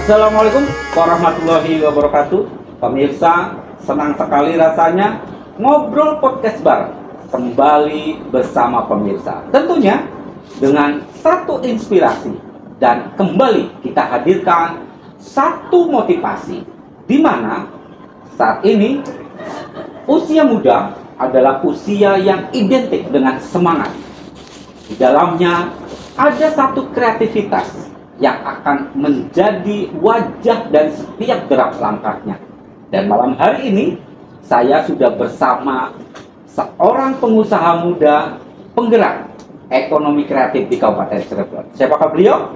Assalamualaikum warahmatullahi wabarakatuh. Pemirsa, senang sekali rasanya ngobrol podcast bar kembali bersama pemirsa. Tentunya dengan satu inspirasi dan kembali kita hadirkan satu motivasi, di mana saat ini usia muda adalah usia yang identik dengan semangat. Di dalamnya ada satu kreativitas yang akan menjadi wajah dan setiap gerak langkahnya. Dan malam hari ini saya sudah bersama seorang pengusaha muda penggerak ekonomi kreatif di Kabupaten Cirebon. Siapakah beliau?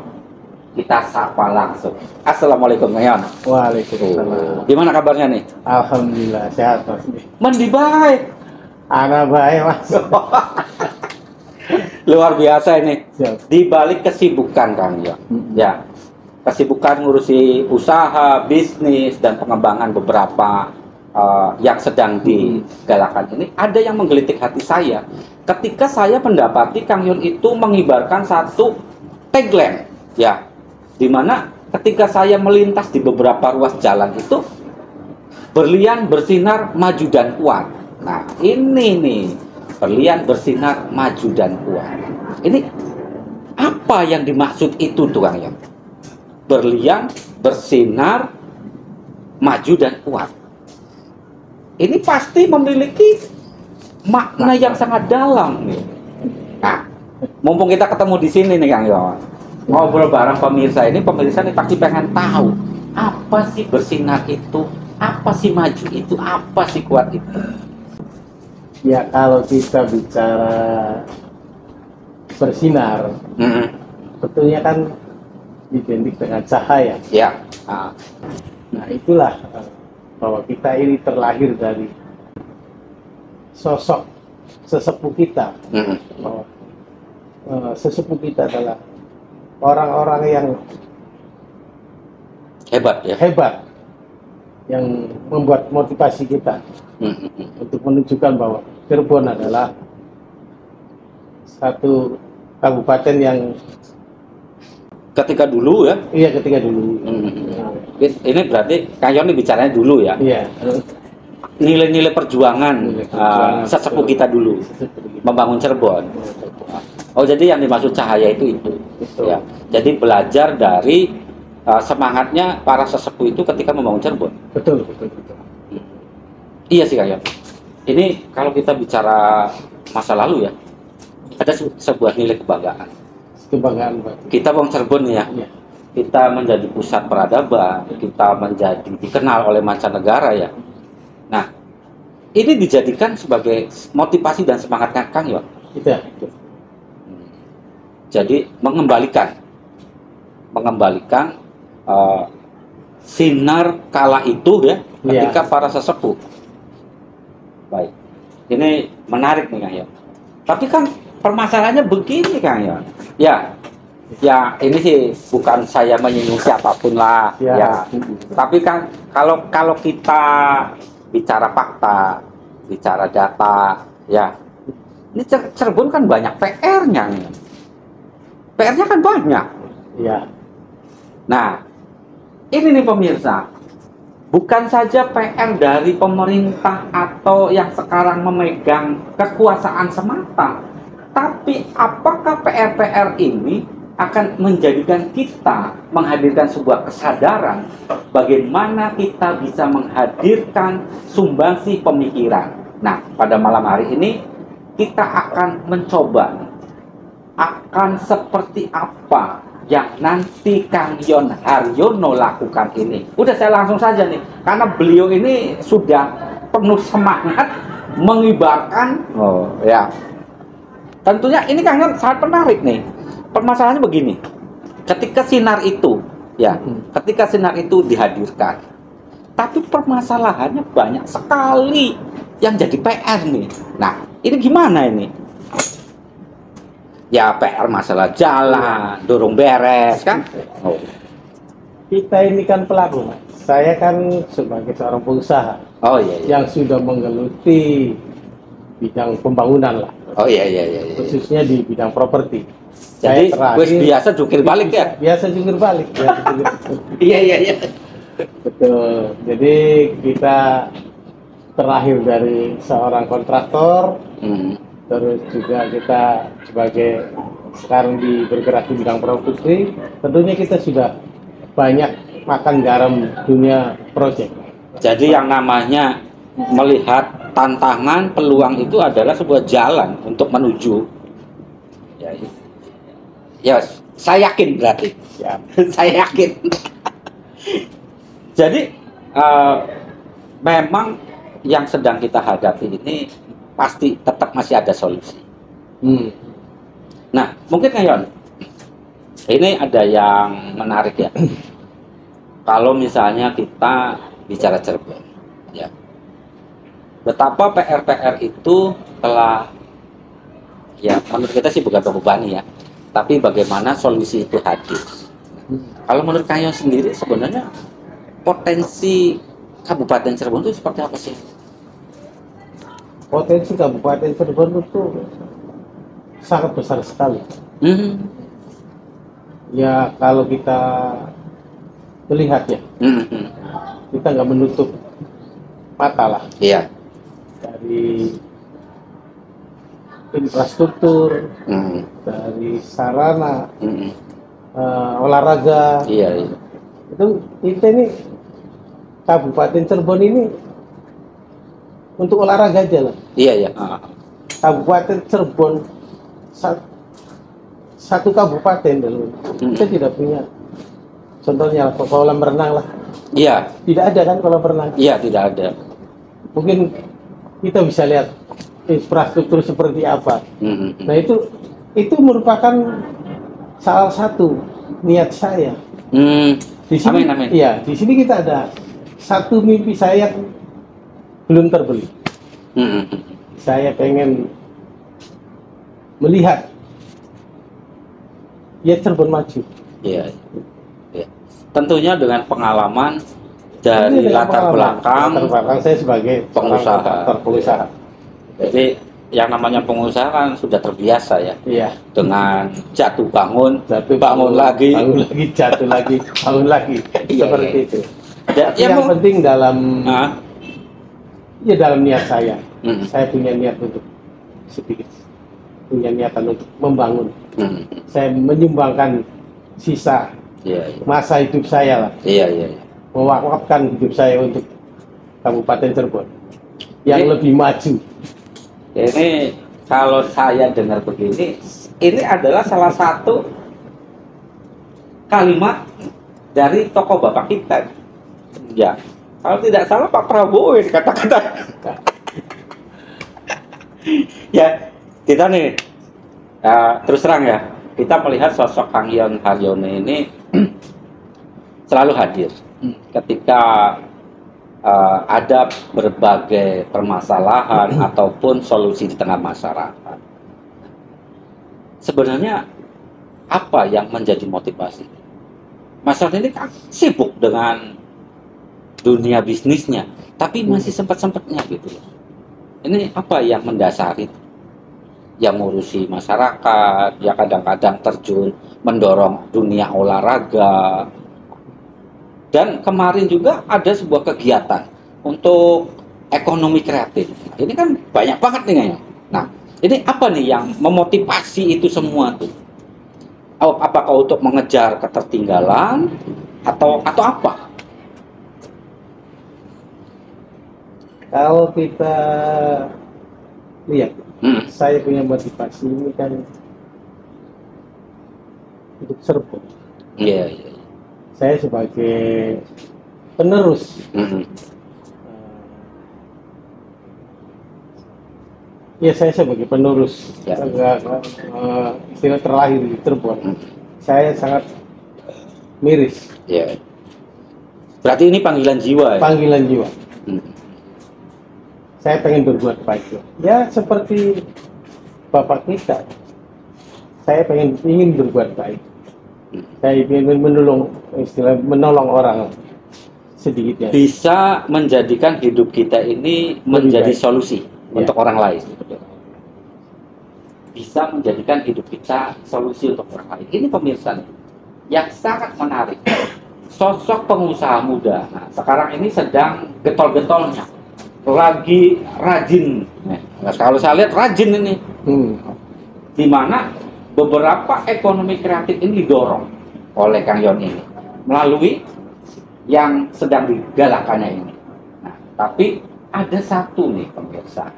Kita sapa langsung. Assalamualaikum, Mayon. Waalaikumsalam. Gimana kabarnya nih? Alhamdulillah sehat Mas. Mandi baik. Ana baik Mas. Luar biasa ini. Siap. Di balik kesibukan Kang Yon. Ya. Kesibukan ngurusi usaha, bisnis dan pengembangan beberapa yang sedang digalakan ini, ada yang menggelitik hati saya ketika saya mendapati Kang Yon itu mengibarkan satu tagline, ya, dimana ketika saya melintas di beberapa ruas jalan itu, berlian bersinar maju dan kuat. Nah ini nih, berlian bersinar maju dan kuat. Ini apa yang dimaksud itu tuh Kang Yon? Berlian bersinar maju dan kuat. Ini pasti memiliki makna yang sangat dalam nih. Nah, mumpung kita ketemu di sini nih Kang Yon, ngobrol bareng pemirsa ini pasti pengen tahu apa sih bersinar itu, apa sih maju itu, apa sih kuat itu. Ya kalau kita bicara bersinar, betulnya kan identik dengan cahaya. Ya. Nah itulah bahwa kita ini terlahir dari sosok sesepuh kita. Bahwa, sesepuh kita adalah orang-orang yang Hebat ya. hebat, yang membuat motivasi kita untuk menunjukkan bahwa Cirebon adalah satu kabupaten yang Ketika dulu ya. iya ketika dulu. Ini berarti Kang Yon ini bicaranya dulu ya. Iya. Nilai-nilai perjuangan, sesepuh kita dulu membangun Cirebon. Oh jadi yang dimaksud cahaya itu. Betul. Ya. Jadi belajar dari semangatnya para sesepuh itu ketika membangun Cirebon. Betul. Iya sih Kang Yon. Ini kalau kita bicara masa lalu ya, ada sebuah nilai kebanggaan. Kebanggaan Pak. Kita Bang Cirebon ya. Iya. Kita menjadi pusat peradaban, kita menjadi dikenal oleh mancanegara ya. Nah, ini dijadikan sebagai motivasi dan semangat Kang Yon. Itu ya. Jadi mengembalikan sinar kala itu ya, ketika para sesepuh. Baik, ini menarik nih Kang Yon. Tapi kan permasalahannya begini Kang Yon. Ya ini sih bukan saya menyinggung siapapun lah. Ya. Tapi kan kalau kita bicara fakta, bicara data, ya ini Cirebon kan banyak PR-nya. PR-nya kan banyak. Iya. Nah, ini nih pemirsa, bukan saja PR dari pemerintah atau yang sekarang memegang kekuasaan semata, tapi apakah PR-PR ini akan menjadikan kita menghadirkan sebuah kesadaran bagaimana kita bisa menghadirkan sumbangsi pemikiran. Nah, pada malam hari ini kita akan mencoba akan seperti apa yang nanti Kang Yon Haryono lakukan ini. Udah saya langsung saja nih, karena beliau ini sudah penuh semangat mengibarkan. Oh ya, tentunya ini Kang Yon sangat menarik nih. Permasalahannya begini, ketika sinar itu dihadirkan, tapi permasalahannya banyak sekali yang jadi PR nih. Nah, ini gimana ini? Ya PR masalah jalan, dorong beres kan? Oh. Kita ini kan pelaku, Mas. Saya kan sebagai seorang pengusaha. Oh iya. Yang sudah menggeluti bidang pembangunan lah. Oh iya. Khususnya di bidang properti. Jadi wis biasa jungkir balik ya? Biasa jungkir balik. Iya. Betul. Jadi kita terlahir dari seorang kontraktor, terus juga kita sebagai sekarang bergerak di bidang produksi, tentunya kita sudah banyak makan garam dunia proyek. Jadi yang namanya melihat tantangan, peluang itu adalah sebuah jalan untuk menuju. Ya, saya yakin berarti. Ya. Saya yakin. Jadi memang yang sedang kita hadapi ini pasti tetap masih ada solusi. Nah, mungkin Yon, ini ada yang menarik ya. Kalau misalnya kita bicara Cirebon, ya, betapa PR itu telah, ya menurut kita sih bukan membebani ya, tapi bagaimana solusi itu hadir. Kalau menurut Yon sendiri sebenarnya potensi Kabupaten Cirebon itu seperti apa sih? Potensi Kabupaten Cirebon itu sangat besar sekali. Ya kalau kita melihat ya, kita nggak menutup mata lah. Iya. Dari infrastruktur, dari sarana, olahraga. Iya. Itu kita ini Kabupaten Cirebon ini untuk olahraga aja lah. Iya. Kabupaten Cirebon satu kabupaten dulu. Kita tidak punya. Contohnya kolam renang lah. Iya. Tidak ada kan kolam renang? Iya, tidak ada. Mungkin kita bisa lihat infrastruktur seperti apa. Nah itu merupakan salah satu niat saya. Di sini, amin. Iya, di sini kita ada satu mimpi saya yang belum terbeli. Saya pengen melihat ya Cirebon maju. Iya. Tentunya dengan pengalaman dari latar belakang saya sebagai pengusaha. Jadi yang namanya pengusaha kan sudah terbiasa ya. Iya. Dengan jatuh bangun lagi, jatuh lagi, bangun lagi. Seperti itu. Yang penting dalam dalam niat saya. Saya punya niat untuk sedikit punya niatan untuk membangun. Saya menyumbangkan sisa masa hidup saya lah. Iya. Mewakafkan hidup saya untuk Kabupaten Cirebon yang lebih maju. Ini kalau saya dengar begini, ini adalah salah satu kalimat dari tokoh bapak kita. Ya, kalau tidak salah Pak Prabowo ini kata-kata. Ya, kita nih terus terang ya, kita melihat sosok Kang Yon Haryono ini selalu hadir ketika ada berbagai permasalahan ataupun solusi di tengah masyarakat. Sebenarnya apa yang menjadi motivasi? Masyarakat ini kan sibuk dengan dunia bisnisnya, tapi masih sempat-sempatnya gitu. Ini apa yang mendasari? Yang ngurusi masyarakat, ya kadang-kadang terjun mendorong dunia olahraga. Dan kemarin juga ada sebuah kegiatan untuk ekonomi kreatif. Ini kan banyak banget nih kayaknya. Nah, ini apa nih yang memotivasi itu semua tuh? Apakah untuk mengejar ketertinggalan atau apa? Kalau kita lihat, saya punya motivasi ini kan untuk Cirebon. Iya. Saya sebagai penerus. Ya saya sebagai penerus. Istilah terlahir di Cirebon. Saya sangat miris. Ya. Berarti ini panggilan jiwa. Panggilan jiwa. Saya pengen berbuat baik. Ya seperti bapak kita. Saya ingin berbuat baik. Saya ingin menolong orang sedikitnya. Bisa menjadikan hidup kita ini menjadi solusi untuk orang lain. bisa menjadikan hidup kita solusi untuk orang lain. Ini pemirsa yang sangat menarik. Sosok pengusaha muda. Nah, sekarang ini sedang getol-getolnya, lagi rajin. Nah, kalau saya lihat rajin ini, di mana beberapa ekonomi kreatif ini didorong oleh Kang Yon ini melalui yang sedang digalakannya ini. Nah, tapi ada satu nih pemirsa,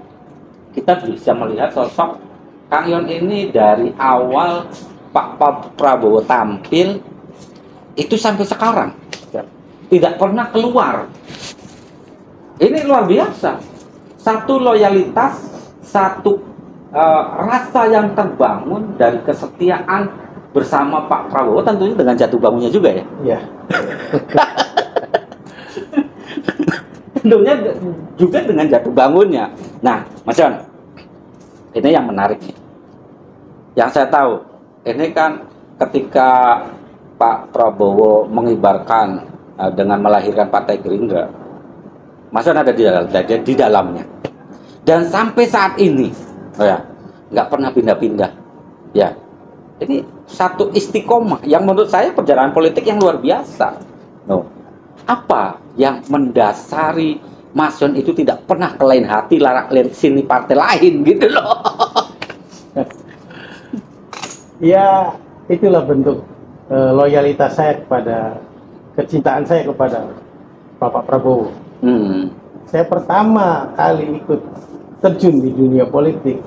kita bisa melihat sosok Kang Yon ini dari awal Pak Prabowo tampil itu sampai sekarang tidak pernah keluar. Ini luar biasa. Satu loyalitas, satu rasa yang terbangun dari kesetiaan bersama Pak Prabowo, tentunya dengan jatuh bangunnya juga ya. Iya. Tentunya juga dengan jatuh bangunnya. Nah, Mas John, ini yang menarik nih. Yang saya tahu, ini kan ketika Pak Prabowo mengibarkan dengan melahirkan Partai Gerindra, Mas John ada di dalamnya. Dan sampai saat ini, ya, nggak pernah pindah-pindah. Ya, ini satu istiqomah yang menurut saya perjalanan politik yang luar biasa. No. Apa yang mendasari Mas John itu tidak pernah ke lain hati, larak sini partai lain gitu loh? Ya, itulah bentuk loyalitas saya kepada, kecintaan saya kepada Bapak Prabowo. Saya pertama kali ikut terjun di dunia politik,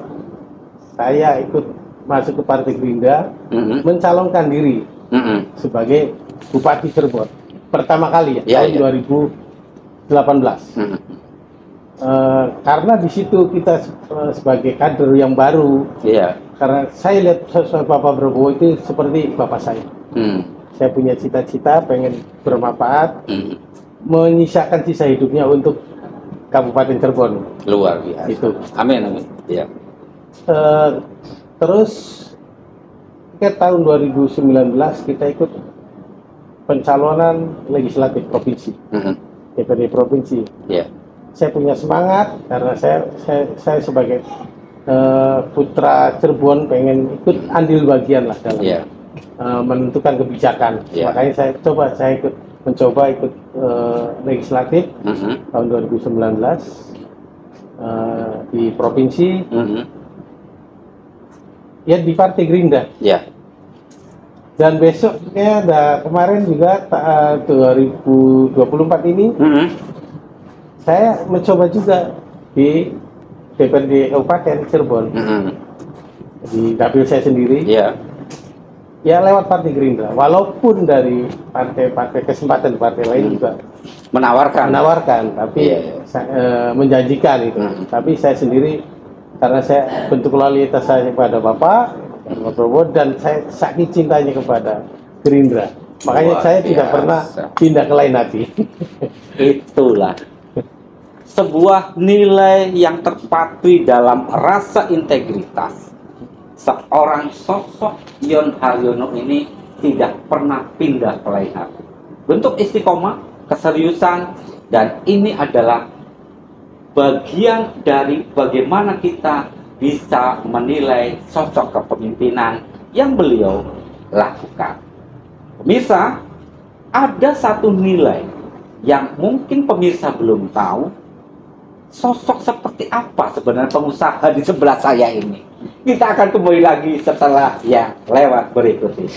saya ikut masuk ke Partai Gerindra, mencalonkan diri sebagai Bupati Cirebon. Pertama kali ya, tahun 2018. Karena di situ kita sebagai kader yang baru, karena saya lihat sosok Bapak Prabowo itu seperti bapak saya. Saya punya cita-cita pengen bermanfaat, menyisakan sisa hidupnya untuk Kabupaten Cirebon. Luar biasa. Itu. Amin, amin. Ya. Terus ke tahun 2019 kita ikut pencalonan legislatif provinsi, DPD provinsi. Saya punya semangat karena saya sebagai putra Cirebon pengen ikut andil bagian lah dalam menentukan kebijakan. Makanya saya mencoba ikut legislatif tahun 2019 di provinsi, ya di Partai Gerindra. Dan besoknya kemarin juga 2024 ini saya mencoba juga di DPRD Kabupaten Cirebon, di dapil saya sendiri. Ya lewat Partai Gerindra, walaupun dari partai kesempatan partai lain juga menawarkan, tapi menjanjikan itu. Tapi saya sendiri, karena saya bentuk loyalitas saya kepada Bapak Prabowo dan saya sakit cintanya kepada Gerindra, makanya saya tidak pernah pindah ke lain hati. Itulah sebuah nilai yang terpatri dalam rasa integritas. Seorang sosok Yon Haryono ini tidak pernah pindah ke lain hati. Bentuk istiqomah, keseriusan, dan ini adalah bagian dari bagaimana kita bisa menilai sosok kepemimpinan yang beliau lakukan. Pemirsa, ada satu nilai yang mungkin pemirsa belum tahu. Sosok seperti apa sebenarnya pengusaha di sebelah saya ini? Kita akan kembali lagi setelah yang lewat berikut ini.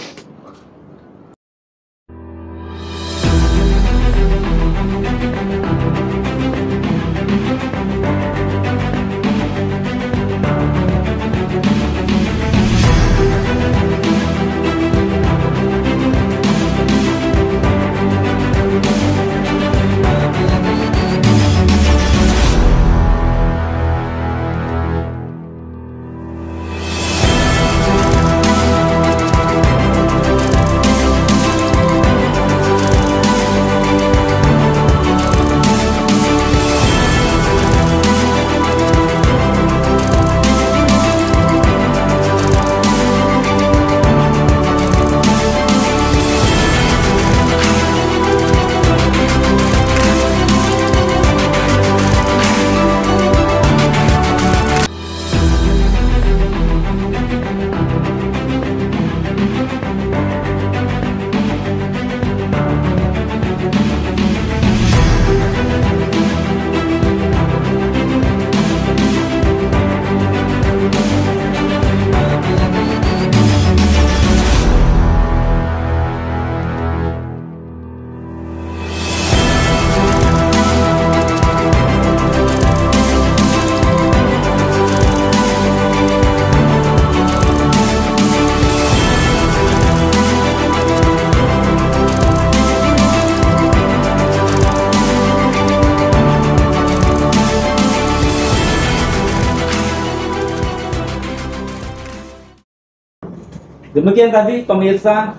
Demikian tadi pemirsa,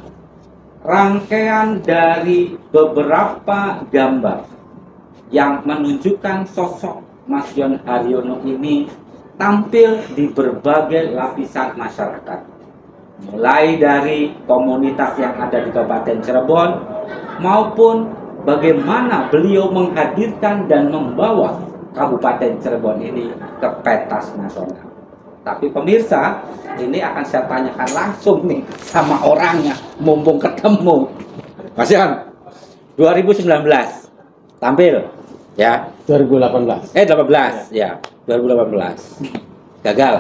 rangkaian dari beberapa gambar yang menunjukkan sosok Mas Yon Haryono ini tampil di berbagai lapisan masyarakat. Mulai dari komunitas yang ada di Kabupaten Cirebon maupun bagaimana beliau menghadirkan dan membawa Kabupaten Cirebon ini ke pentas nasional. Tapi pemirsa, ini akan saya tanyakan langsung nih sama orangnya, mumpung ketemu. Mas Yon, 2019 tampil ya? 2018. 18 ya, 2018 gagal,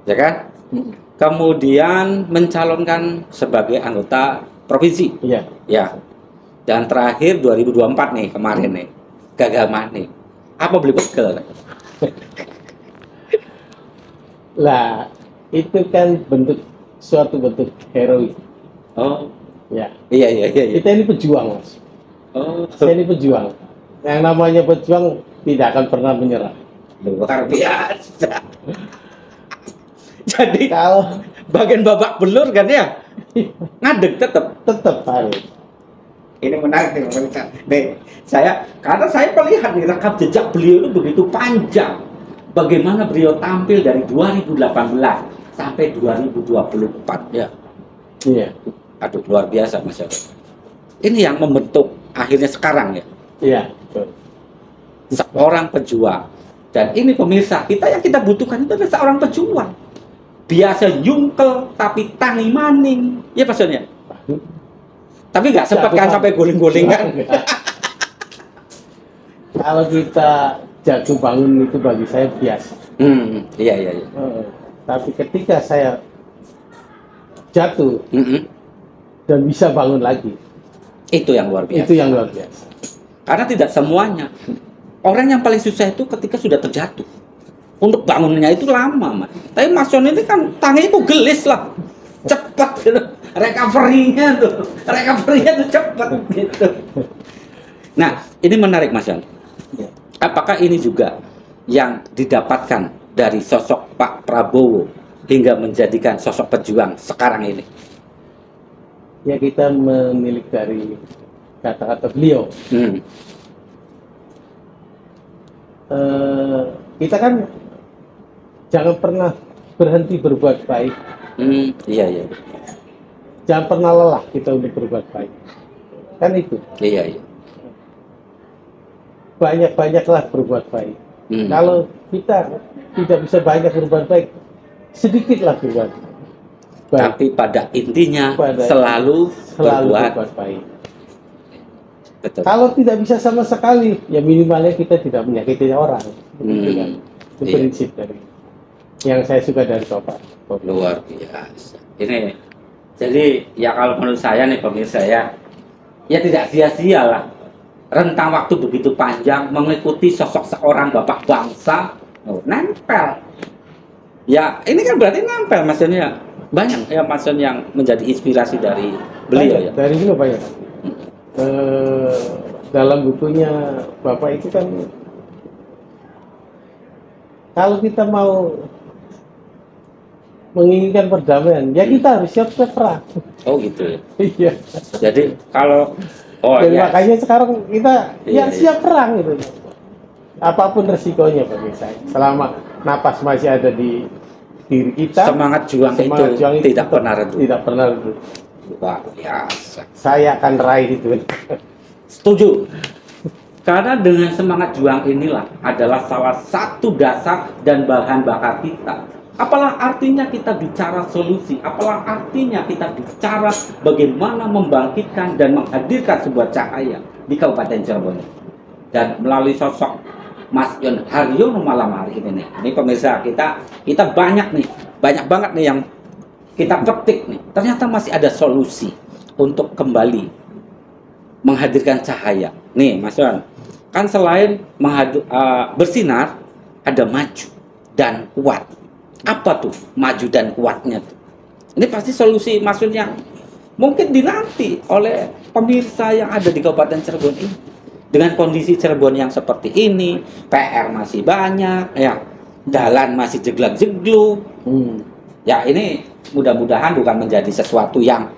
ya kan? Kemudian mencalonkan sebagai anggota provinsi, Iya. ya. Dan terakhir 2024 nih kemarin nih, gagal nih. Apa beli pegel? Lah, itu kan suatu bentuk heroik. Oh, Ya. iya. Kita ini pejuang, Mas. Oh, Saya ini pejuang. Yang namanya pejuang tidak akan pernah menyerah. luar biasa. Jadi Kalau bagian babak belur kan ya, ngadeg tetap. tetap harus. Ini menarik nih pemirsa. Nih, karena saya melihat nih rekam jejak beliau itu begitu panjang. Bagaimana beliau tampil dari 2018 sampai 2024 ya. Iya. Aduh, luar biasa Mas Yon. Ini yang membentuk akhirnya sekarang ya. Iya. Betul. Seorang pejuang. Dan ini pemirsa, yang kita butuhkan itu adalah seorang pejuang. Biasa nyungkel tapi tangi maning. Ya maksudnya. Tapi nggak sempat kan sampai guling-guling kan. Kalau kita jatuh bangun itu bagi saya biasa. Iya. Tapi ketika saya jatuh Mm-mm. dan bisa bangun lagi, Itu yang luar biasa. itu yang luar biasa. Karena tidak semuanya. Orang yang paling susah itu ketika sudah terjatuh. Untuk bangunnya itu lama, Mas. Tapi Mas Yon ini kan tangannya itu gelis lah. Cepat gitu. Recovery-nya tuh cepat gitu. Nah, ini menarik Mas Yon. Ya. Apakah ini juga yang didapatkan dari sosok Pak Prabowo hingga menjadikan sosok pejuang sekarang ini? Ya, kita menilik dari kata-kata beliau. Kita kan jangan pernah berhenti berbuat baik. Iya. Jangan pernah lelah kita untuk berbuat baik. Kan itu. Iya. Banyak-banyaklah berbuat baik. Kalau kita tidak bisa banyak berbuat baik, sedikitlah berbuat baik. Tapi pada intinya selalu berbuat baik. Betul. Kalau tidak bisa sama sekali, ya minimalnya kita tidak menyakiti orang. Itu kan. Itu Iya. prinsip dari yang saya suka dari Bapak. Luar biasa. Ini jadi ya kalau menurut saya nih pemirsa ya tidak sia-sia lah rentang waktu begitu panjang mengikuti sosok seorang bapak bangsa. Nempel. Ya ini kan berarti nempel maksudnya banyak ya maksudnya yang menjadi inspirasi dari beliau banyak, ya. Dari dulu banyak. Dalam bukunya Bapak itu kan kalau kita mau menginginkan perdamaian, ya kita harus siap-siap perang. Oh gitu ya. Iya. Jadi kalau Dan makanya sekarang kita Iya. siap perang gitu. Apapun resikonya bagi saya. Selama napas masih ada di diri kita, semangat juang itu tidak pernah redup. Tidak pernah redup. Luar biasa. Saya akan raih itu. Setuju. Karena dengan semangat juang inilah adalah salah satu dasar dan bahan bakar kita. Apalah artinya kita bicara solusi, apalah artinya kita bicara bagaimana membangkitkan dan menghadirkan sebuah cahaya di Kabupaten Cirebon. Dan melalui sosok Mas Yon Haryono malam hari ini nih. Ini pemirsa kita banyak banget nih yang kita petik nih. Ternyata masih ada solusi untuk kembali menghadirkan cahaya. Nih Mas Yon, kan selain bersinar, ada maju dan kuat. Apa tuh maju dan kuatnya tuh? Ini pasti solusi Mas Yon yang mungkin dinanti oleh pemirsa yang ada di Kabupaten Cirebon ini. Dengan kondisi Cirebon yang seperti ini, PR masih banyak, ya, jalan masih jeglak-jegluk. Ya ini mudah-mudahan bukan menjadi sesuatu yang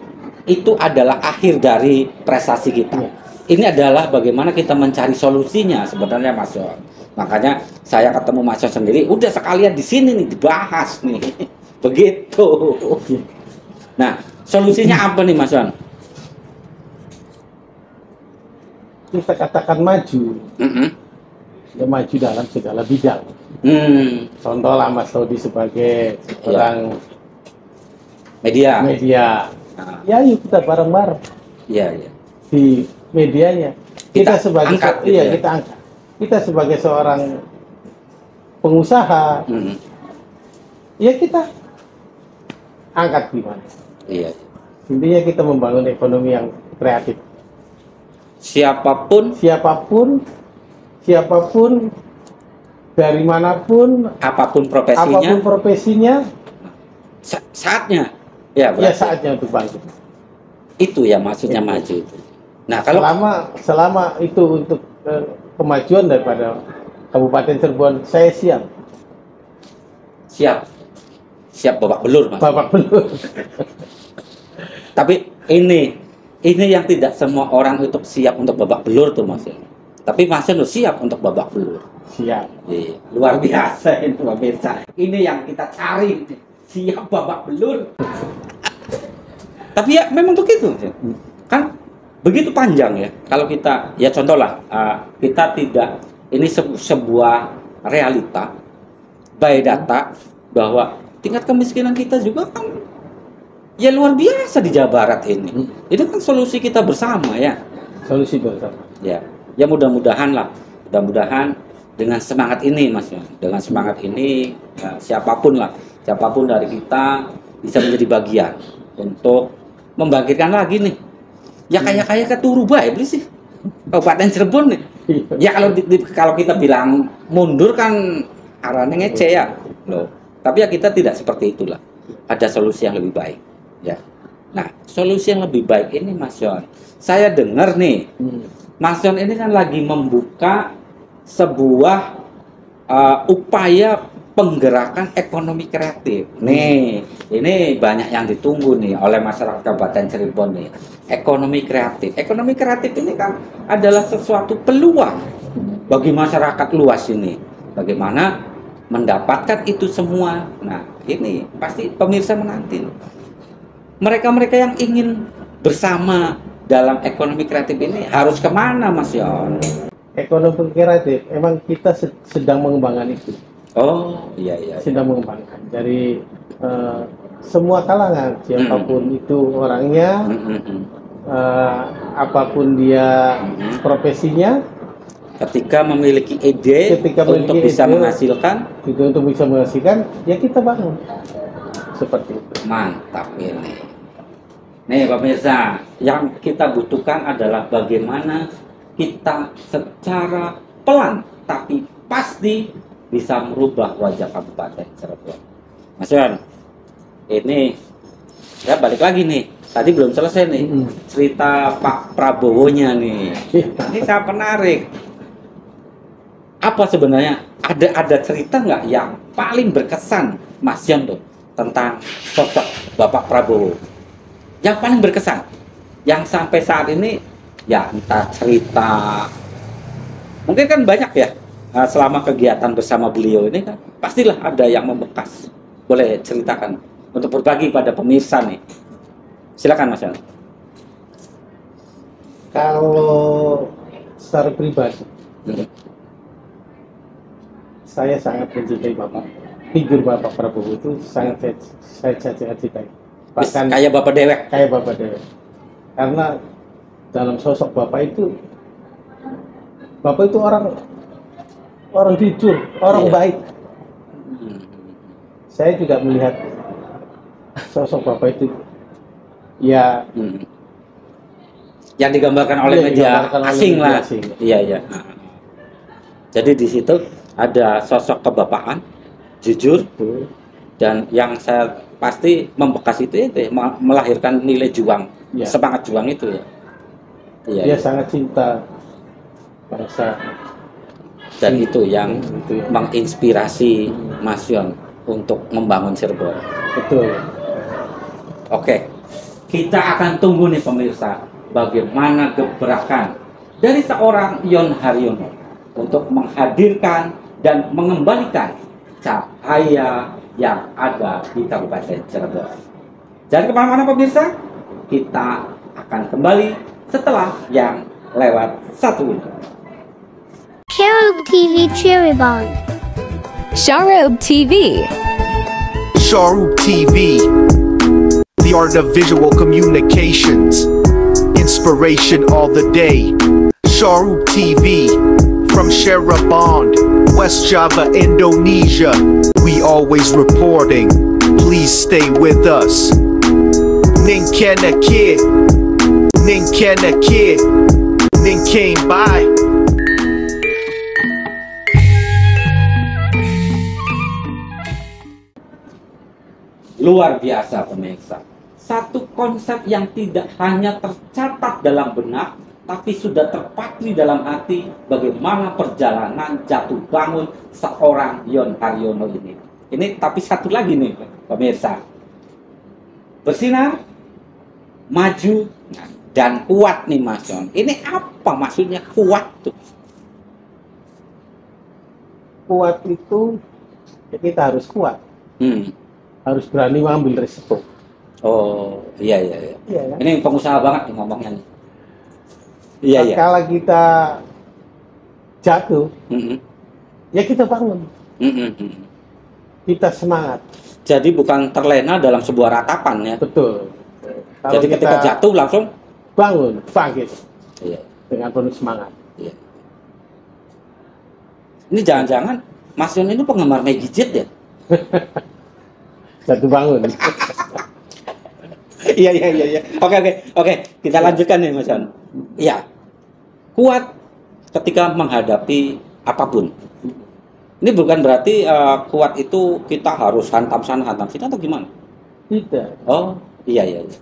itu adalah akhir dari prestasi kita. Ini adalah bagaimana kita mencari solusinya sebenarnya Mas Yon. Makanya saya ketemu Mas Yon sendiri, udah sekalian di sini nih dibahas nih. Begitu. Nah, solusinya apa nih Mas Yon? Kita katakan maju. Ya maju dalam segala bidang. Contoh lah Mas Todi sebagai orang media. Nah. Ya yuk kita bareng-bareng. Iya. Di medianya. Kita sebagai angkat, gitu ya? kita angkat. Kita sebagai seorang pengusaha. Ya kita angkat gimana? Iya. Intinya kita membangun ekonomi yang kreatif. Siapapun dari manapun, apapun profesinya, saatnya, ya saatnya untuk bangkit. Itu ya maksudnya maju itu. Nah kalau selama itu untuk kemajuan daripada Kabupaten Cirebon, saya siap babak belur Mas. Babak belur. Tapi ini yang tidak semua orang untuk siap untuk babak belur tuh Mas. Tapi Mas Yon siap untuk babak belur. Siap. Luar biasa ini pemirsa. Ini yang kita cari, siap babak belur. Tapi ya memang begitu. Kan begitu panjang ya. Kalau kita, ya contohlah, kita tidak, ini sebuah realita, by data, bahwa tingkat kemiskinan kita juga kan ya luar biasa di Jawa Barat ini. Itu kan solusi kita bersama ya. Solusi bersama. Ya mudah-mudahan dengan semangat ini Mas, dengan semangat ini ya, siapapun dari kita bisa menjadi bagian untuk membangkitkan lagi nih. Ya kayak keturu bae beli sih. Kabupaten Cirebon nih. Ya kalau kita bilang mundur kan arahnya ngece ya. Loh. Tapi ya kita tidak seperti itulah. Ada solusi yang lebih baik. Ya. Nah, solusi yang lebih baik ini Mas Yon. Saya dengar nih, Mas Yon ini kan lagi membuka sebuah upaya penggerakan ekonomi kreatif. Nih, ini banyak yang ditunggu nih oleh masyarakat Kabupaten Cirebon nih. Ekonomi kreatif. Ekonomi kreatif ini kan adalah sesuatu peluang bagi masyarakat luas ini. Bagaimana mendapatkan itu semua. Nah, ini pasti pemirsa menanti. Mereka-mereka yang ingin bersama dalam ekonomi kreatif ini harus kemana Mas Yon? Ekonomi kreatif, emang kita sedang mengembangkan itu. Oh, iya. Sedang mengembangkan dari semua kalangan, siapapun itu orangnya, apapun dia profesinya. Ketika memiliki ide untuk bisa menghasilkan, ya kita bangun. Seperti itu. Mantap ini. Nih pemirsa, yang kita butuhkan adalah bagaimana kita secara pelan tapi pasti bisa merubah wajah Kabupaten Cirebon. Mas Yon, ini ya balik lagi nih. Tadi belum selesai nih cerita Pak Prabowo-nya nih. Ini sangat menarik. Apa sebenarnya ada cerita nggak yang paling berkesan Mas Yon tuh tentang sosok Bapak Prabowo? Yang paling berkesan, yang sampai saat ini ya entah cerita, mungkin kan banyak ya selama kegiatan bersama beliau ini kan pastilah ada yang membekas. Boleh ceritakan untuk berbagi pada pemirsa nih. Silakan Mas Yon. Kalau secara pribadi, saya sangat mencintai Bapak. Figur Bapak Prabowo itu sangat saya cintai. Bahkan kayak Bapak Dewek. Karena dalam sosok Bapak itu orang jujur, orang baik. Saya juga melihat sosok Bapak itu ya yang digambarkan oleh media asing lah. Iya. Jadi di situ ada sosok kebapaan, jujur, dan yang saya pasti membekas itu melahirkan nilai juang, semangat juang itu ya. Dia sangat cinta bangsa. Dan itu yang menginspirasi Mas Yon untuk membangun Cirebon. Betul. Oke, kita akan tunggu nih pemirsa, bagaimana gebrakan dari seorang Yon Haryono untuk menghadirkan dan mengembalikan cahaya yang ada di Kabupaten Cirebon. Jangan kemana-mana pemirsa, kita akan kembali setelah yang lewat satu ini. Sharub TV Cirebon. Sharub TV. Sharub TV. The art of visual communications. Inspiration all the day. Sharub TV. From Cirebon, West Java, Indonesia. We always reporting. Please stay with us. Ninkana kid. Ninkana kid. Nin came by. Luar biasa pemirsa. Satu konsep yang tidak hanya tercatat dalam benak, tapi sudah terpatri dalam hati bagaimana perjalanan jatuh bangun seorang Yon Haryono ini. Ini tapi satu lagi nih pemirsa. Bersinar, maju, dan kuat nih Mas Yon. Ini apa maksudnya kuat tuh? Kuat itu ya kita harus kuat. Harus berani mengambil resiko. Oh, iya, iya, iya. Iya, kan? Ini pengusaha banget nih ngomongnya nih. Iya, iya. Kalau kita jatuh, ya kita bangun. Kita semangat. Jadi bukan terlena dalam sebuah ratapan ya. Betul. Kalau Jadi ketika kita jatuh langsung bangun, bangkit. Iya. Dengan penuh semangat. Iya. Ini jangan-jangan Mas Yon ini penggemar Maggie Jet ya? Jatuh bangun. Iya, iya, iya, iya. Oke. Kita lanjutkan nih Mas Yon. Iya. Kuat ketika menghadapi apapun. Ini bukan berarti kuat itu kita harus hantam sana hantam sini atau gimana? Tidak. Oh, iya, iya, iya.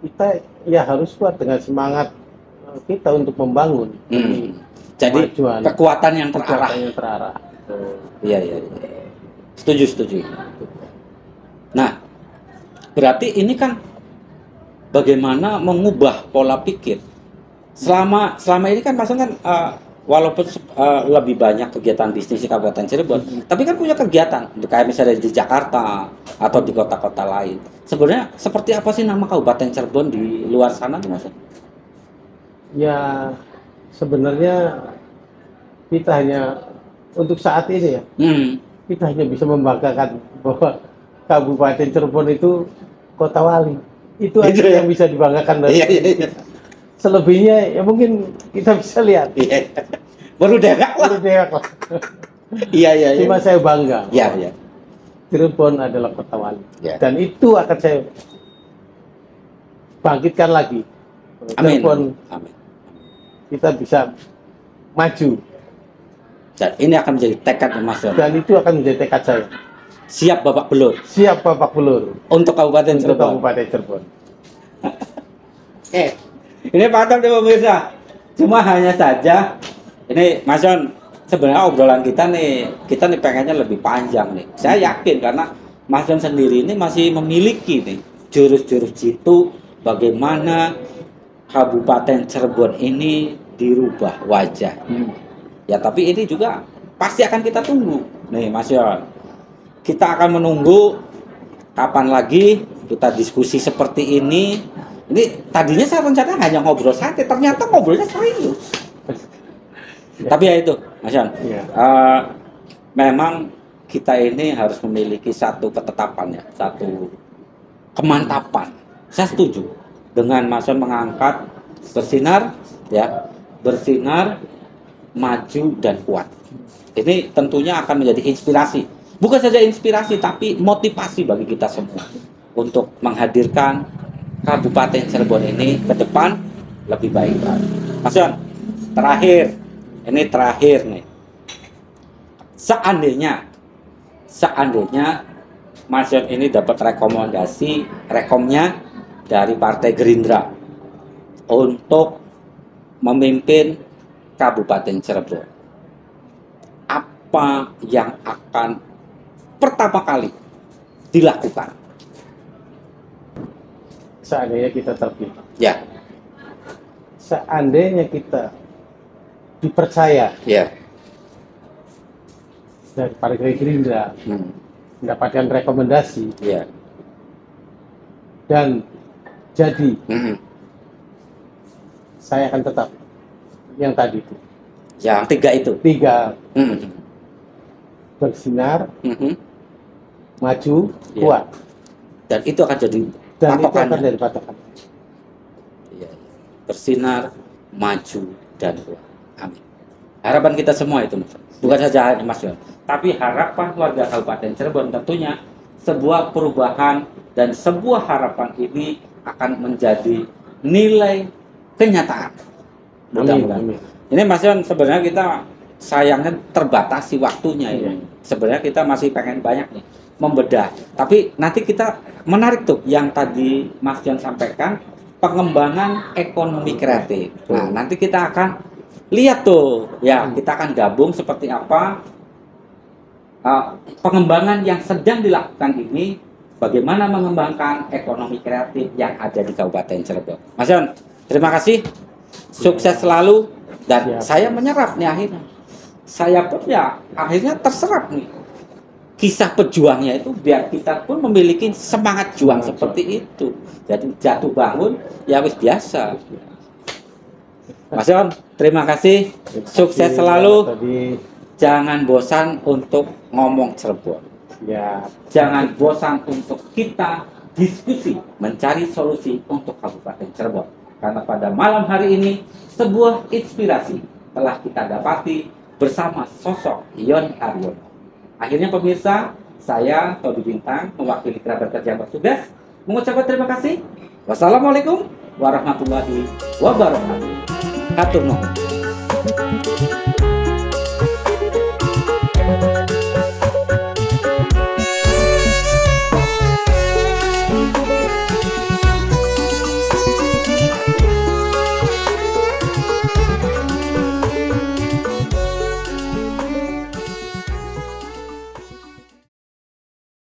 Kita ya harus kuat dengan semangat kita untuk membangun. Jadi kemajuan, kekuatan yang terarah. kekuatan yang terarah. Iya, iya, iya. Setuju. Nah, berarti ini kan bagaimana mengubah pola pikir. Selama ini kan Mas kan walaupun lebih banyak kegiatan bisnis di Kabupaten Cirebon, tapi kan punya kegiatan kayak misalnya di Jakarta atau di kota-kota lain. Sebenarnya seperti apa sih nama Kabupaten Cirebon di luar sana tuh Mas? Ya sebenarnya kita hanya untuk saat ini ya, kita hanya bisa membanggakan bahwa Kabupaten Cirebon itu kota wali. Itu aja yang bisa dibanggakan dari. Iya. Selebihnya ya mungkin kita bisa lihat. Iya. Baru dewek lah. Iya. Cuma saya bangga. Iya. Cirebon adalah kota wali. Ya. Dan itu akan saya bangkitkan lagi. Amin. Cirebon Amin. kita bisa maju. Dan ini akan menjadi tekad Mas Yon. Dan itu akan menjadi tekad saya. Siap Bapak Belur Siap Bapak Belur untuk Kabupaten untuk Cirebon. Kabupaten Cirebon. Ini mantap nih pemirsa. Cuma hanya saja ini Mas Yon, sebenarnya obrolan kita nih pengennya lebih panjang nih. Saya yakin karena Mas Yon sendiri ini masih memiliki nih jurus-jurus jitu bagaimana Kabupaten Cirebon ini dirubah wajah. Ya tapi ini juga pasti akan kita tunggu nih Mas Yon. Kita akan menunggu kapan lagi kita diskusi seperti ini. Ini tadinya saya rencana hanya ngobrol santai, ternyata ngobrolnya serius. Tapi ya itu, Mas Yon. Memang kita ini harus memiliki satu ketetapan ya, satu kemantapan. Saya setuju dengan Mas Yon mengangkat bersinar, ya, bersinar, maju dan kuat. Ini tentunya akan menjadi inspirasi. Bukan saja inspirasi, tapi motivasi bagi kita semua untuk menghadirkan Kabupaten Cirebon ini ke depan lebih baik lagi. Mas Yon, terakhir nih. Seandainya Mas Yon ini dapat rekomnya dari Partai Gerindra untuk memimpin Kabupaten Cirebon, apa yang akan pertama kali dilakukan? Seandainya kita terpilih, Ya, seandainya kita dipercaya ya. dari Partai Gerindra, mendapatkan rekomendasi Ya. dan jadi, Mhm. saya akan tetap yang tadi itu. Yang tiga itu. 3, Mhm. bersinar, Mhm. maju, Ya. kuat. Dan itu akan jadi Dan itu patokannya. akan dari patokan. Iya. Bersinar, maju, dan kuat. Amin. Harapan kita semua itu, Mas. Bukan saja Mas Yon, tapi harapan warga Kabupaten Cirebon tentunya sebuah perubahan dan sebuah harapan ini akan menjadi nilai kenyataan. Amin, Mudah-mudahan. amin. Ini Mas Yon, sebenarnya kita sayangnya terbatasi waktunya ini. Sebenarnya kita masih pengen banyak nih membedah. Tapi nanti kita menarik tuh yang tadi Mas Yon sampaikan, pengembangan ekonomi kreatif. Nah, nanti kita akan lihat tuh, ya kita akan gabung seperti apa pengembangan yang sedang dilakukan ini, bagaimana mengembangkan ekonomi kreatif yang ada di Kabupaten Cirebon. Mas Yon, terima kasih, sukses selalu, dan saya menyerap nih akhirnya. Saya pun ya akhirnya terserap nih kisah pejuangnya itu, biar kita pun memiliki semangat juang seperti itu. Jadi jatuh bangun ya wis biasa. Mas Yon, terima kasih, sukses selalu. Jangan bosan untuk ngomong Cirebon. Ya, Jangan bosan untuk kita diskusi, mencari solusi untuk Kabupaten Cirebon. Karena pada malam hari ini sebuah inspirasi telah kita dapati bersama sosok Yon Haryono. Akhirnya pemirsa, saya Todi Bintang mewakili kerabat kerja yang bertugas mengucapkan terima kasih. Wassalamualaikum warahmatullahi wabarakatuh. Hatur nuhun.